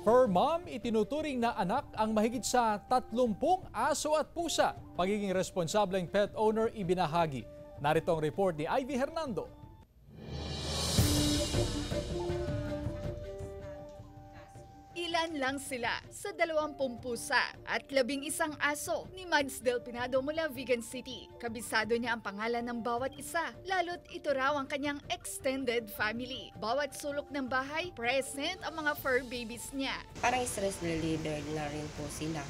Fur mom, itinuturing na anak ang mahigit sa 30 aso at pusa. Pagiging responsableng pet owner ibinahagi. Narito ang report ni Ivy Hernando. Ilan lang sila sa 20 pusa at 11 aso ni Mads Del Pinado mula Vigan City. Kabisado niya ang pangalan ng bawat isa, lalo't ito raw ang kanyang extended family. Bawat sulok ng bahay, present ang mga fur babies niya. Parang stress reliever na rin po sila.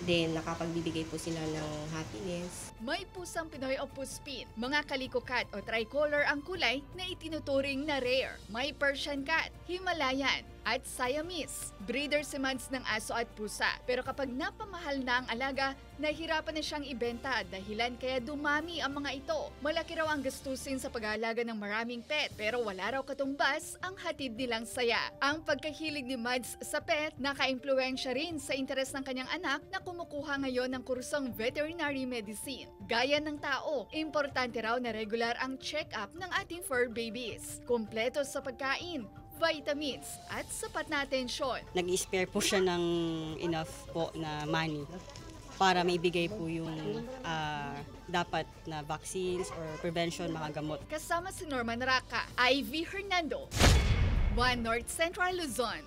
Then nakapagbibigay po sila ng happiness. May pusang Pinoy o Puspin, mga Calico Cat o Tricolor ang kulay na itinuturing na rare. May Persian Cat, Himalayan at Siamese. Breeder si Mads ng aso at pusa. Pero kapag napamahal na ang alaga, nahihirapan na siyang ibenta dahilan kaya dumami ang mga ito. Malaki raw ang gastusin sa pag-aalaga ng maraming pet pero wala raw katumbas ang hatid nilang saya. Ang pagkahilig ni Mads sa pet naka-impluwensya rin sa interes ng kanyang anak na kumukuha ngayon ng kursong veterinary medicine. Gaya ng tao, importante raw na regular ang check-up ng ating fur babies. Kompleto sa pagkain, vitamins at sapat na atensyon. Nag-spare po siya ng enough po na money para maibigay po yung dapat na vaccines or prevention, mga gamot. Kasama si Norman Raca, Ivy Hernando, One North Central Luzon.